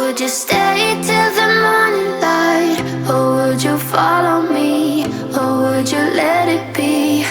would you stay till the morning light? Or would you follow me? Or would you let it be?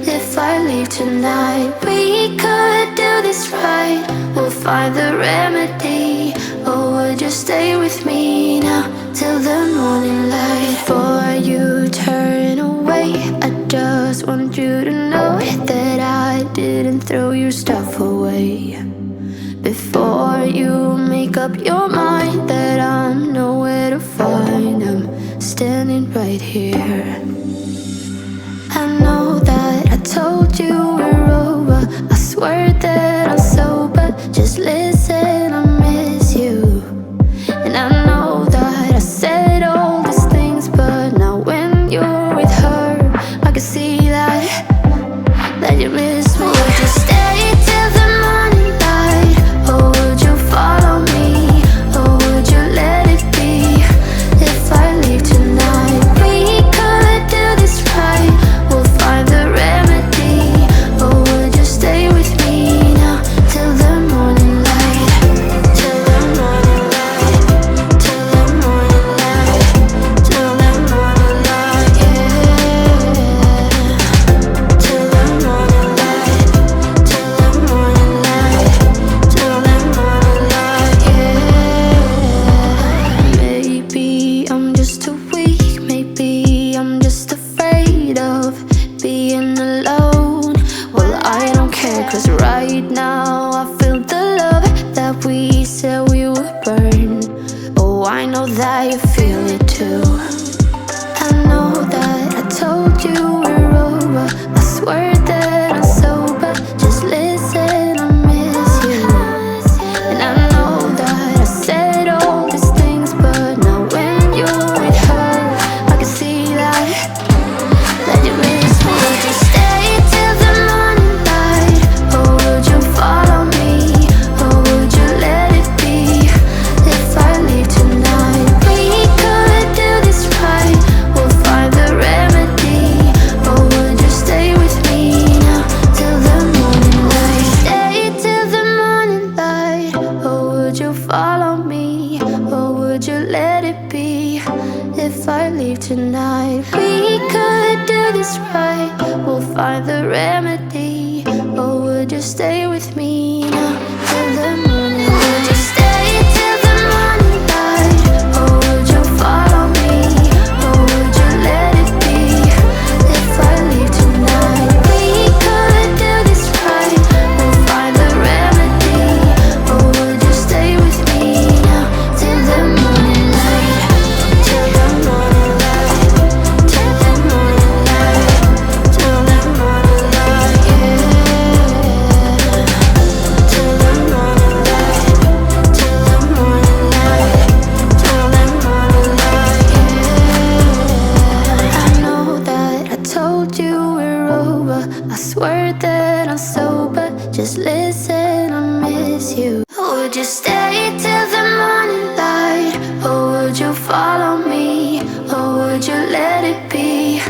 If I leave tonight, we could do this right. We'll find the remedy. Or would you stay with me now till the morning light? Before you turn away, I just want you to know that I didn't throw your stuff away. Before you make up your mind that I'm nowhere to find, I'm standing right here. I know that I told you we're over. I swear that I'm sober. Just listen, I miss you. And I know that I said all these things, but now when you're with her, I can see that you miss me. Would you stay till the morning light? Or would you follow me? Or would you let it be? If I leave tonight, we could do this right. We'll find the remedy. Or would you stay with me now till the morning light? Till the morning light. Till the morning light. Till the morning light, yeah. Till the morning light. Till the morning light. Till the morning light, yeah. Maybe I'm just too weak. Maybe I'm just afraid of being alone. Well, I don't care, 'cause right now I feel the love that we said we would burn. Oh, I know that you feel it too. I know that I told you we're over. I swear that I'm sober. Just listen, I miss you. And I know that I said all these things, but now when you're with her, I can see that you miss me. Would you stay till the morning light? Or would you follow me? Or would you let it be? If I leave tonight, we could do this right. We'll find the remedy. Or would you stay with me now till the morning light? Stay till the morning light. Or would you follow me? Or would you let it be? If I leave tonight, we could do this right. We'll find the remedy. Or would you stay with me now till the morning light? Would you stay till the morning light? Or would you follow me? Or would you let it be? If I leave tonight, we could do this right. We'll find the remedy. Or would you stay with me now till the morning light? Till the morning light. Till the morning light. Till the morning light, yeah. Till the morning light. Till the morning light. Till the morning light, yeah. I know that I told you we're over. I swear that I'm sober. Just listen, I miss you. Would you stay till the morning light? Or would you follow me? Or would you let it be?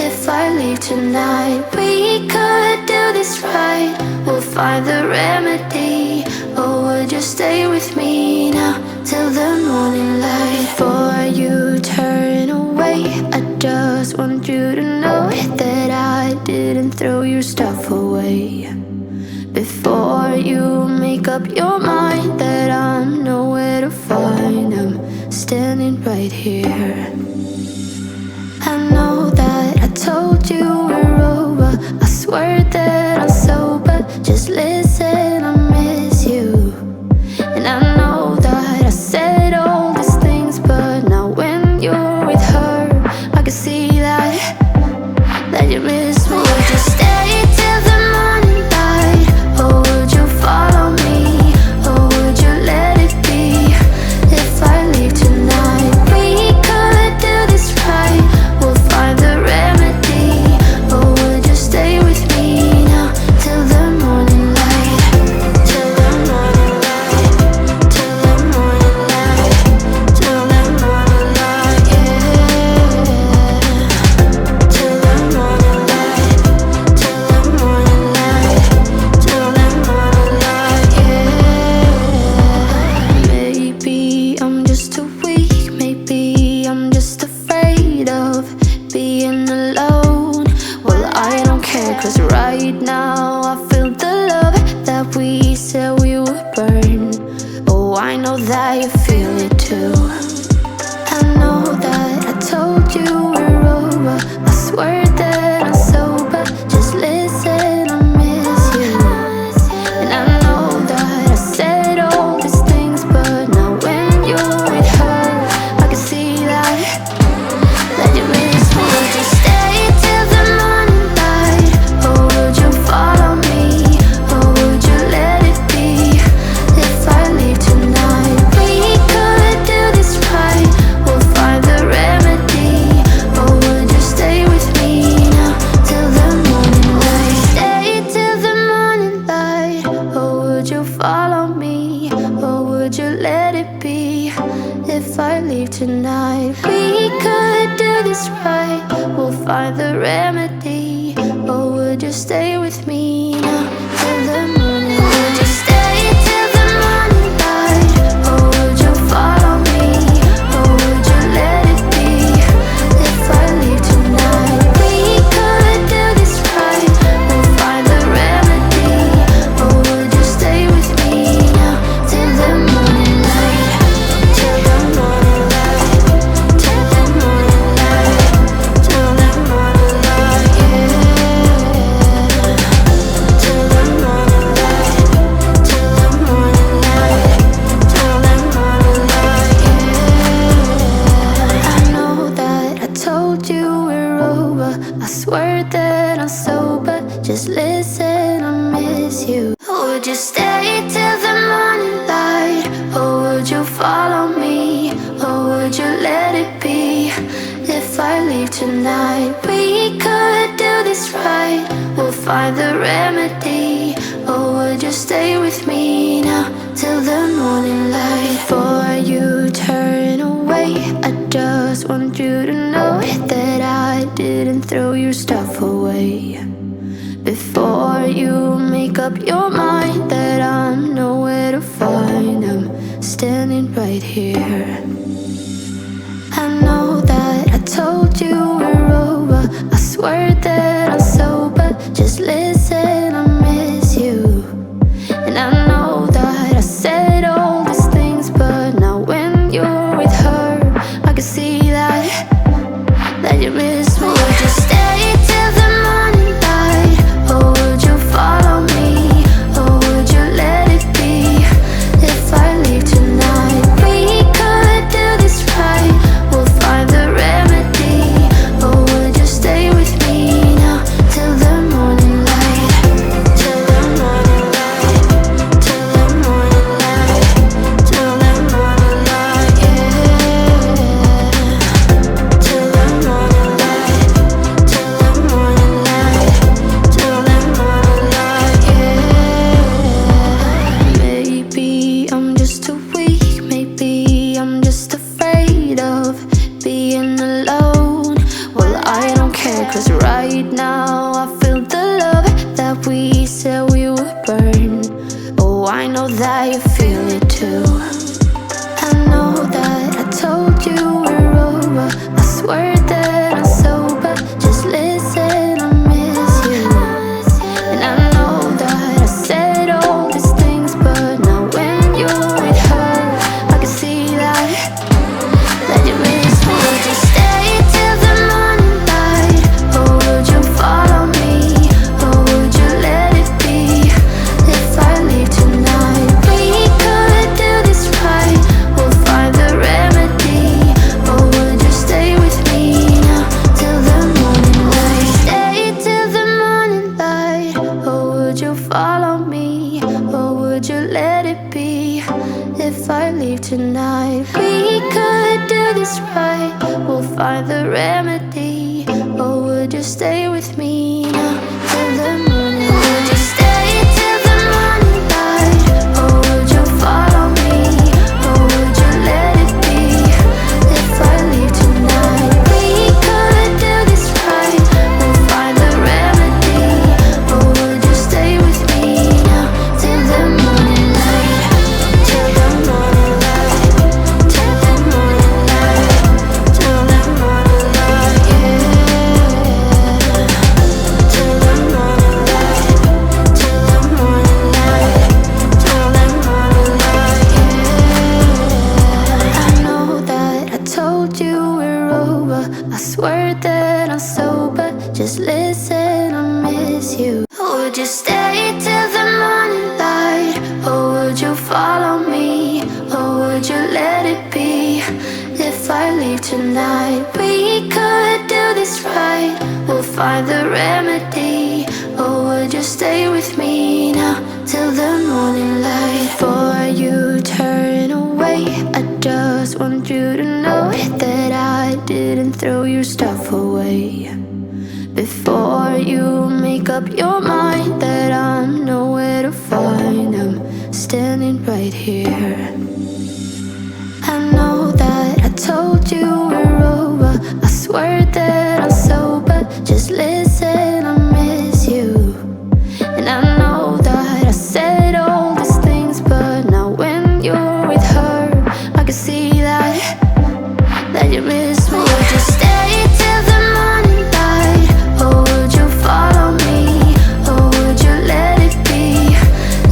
If I leave tonight, we could do this right. We'll find the remedy. Or would you stay with me now till the morning light? Before you turn away, I just want you to know that I didn't throw your stuff away. Before you make up your mind that I'm nowhere to find, I'm standing right here. I know that I told you we're over. I swear that I'm sober. Just listen, I miss you. And I know that I said all these things, but now when you're with her, I can see that you miss me. Would you stay till the morning light? Or would you follow me? Or would you let it be? If I leave tonight, we could do this right. We'll find the remedy. Or would you stay with me now till the morning light? know that you feel it too. I know that I told you we're over. I swear that I'm sober. Just listen, I miss you. And I know that I said all these things, but now when you're with her, I can see that you miss me. Would you stay till the morning light, or would you follow me, or would you let it be? If I leave tonight, we could do this right. We'll find the remedy. Or would you stay with me now till the morning light? Stay till the morning light, or would you follow me, or would you let it be? If I leave tonight, we could do this right. We'll find the remedy. Or would you stay with me now till the morning light? Would you stay till the morning light, or would you follow me, or would you let it be? If I leave tonight, we could do this right. We'll find the remedy. Or would you stay with me now till the morning light? Till the morning light. Till the morning light. Till the morning light, yeah. Till the morning light. Till the morning light. Till the morning light, yeah. I know that I told you we're over. I swear that I'm sober. Just listen, I miss you. Would you stay till the morning light, or would you follow me, or would you let it be? If I leave tonight, we could do this right. We'll find the remedy. Or would you stay with me now till the morning light? Before you turn away, I just want you to know that I didn't throw your stuff away. Before you make up your mind that I'm nowhere to find, I'm standing right here. I know that I told you we're over. I swear that I'm sober. Just listen, I miss you. And I know that I said all these things, but now when you're with her, I can see that you miss me. Would you stay till the morning light, or would you follow me, or would you let it be? If I leave tonight, we could do this right. We'll find the remedy. Or would you stay with me now till the morning light? Till the morning light. Till the morning light. Till the morning light, yeah. Till the morning light. Till the morning light. Till the morning light, yeah. Maybe I'm just too weak. Maybe I'm just afraid of being alone. Well, I don't care, 'cause right now I feel the love that we said we would burn. Oh, I know that you feel it too. I know that I told you we're over. I swear that I'm sober. Just listen, I miss you. And I know that I said all these things, but now when you're with her, I can see that you miss me. Would you stay till the morning light, or would you follow me, or would you let it be? If I leave tonight, we could do this right. We'll find the remedy. Or would you stay with me now till the morning light? Stay till the morning light, or would you follow me, or would you let it be? If I leave tonight, we could do this right. We'll find the remedy. Or would you stay with me now till the morning light? Would you stay till the morning light, or would you follow me, or would you let it be? If I leave tonight, we could do this right. We'll find the remedy. Or would you stay with me now till the morning light? Till the morning light. Till the morning light. Till the morning light, yeah. Till the morning light. just listen, I miss you. Would you stay till the morning light? Or would you follow me? Or would you let it be? If I leave tonight, we could do this right. We'll find the remedy. Or would you stay with me now till the morning light? Before you turn away, I just want you to know that I didn't throw your stuff away. Before you make up your mind that I'm nowhere to find, I'm standing right here. I know that I told you we're over, I swear that I'm sober, just listen, I miss you. And I know that I said all these things, but now when you're with her, I can see that you miss me. Would you stay till the morning light? Or would you follow me? Or would you let it be?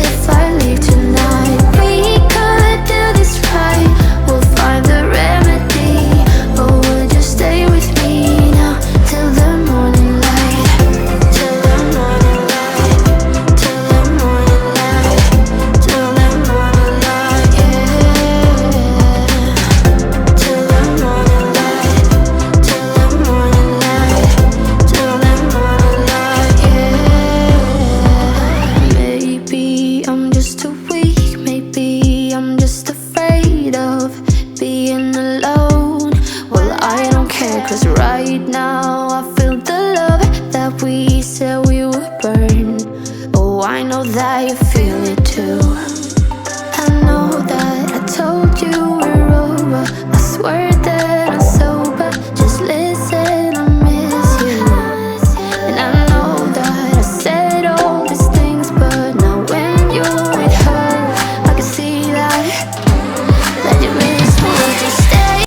If I leave tonight, we could do this right. We'll find the remedy. Or would you stay with me now till the morning light? Till the morning light. Till the morning light. Till the morning light, yeah. Till the morning light. Till the morning light. Till the morning light, yeah. Maybe I'm just too weak. Maybe I'm just afraid of being alone. Well, I don't care, 'cause right now I feel the love that we said we would burn. Oh, I know that you feel it too.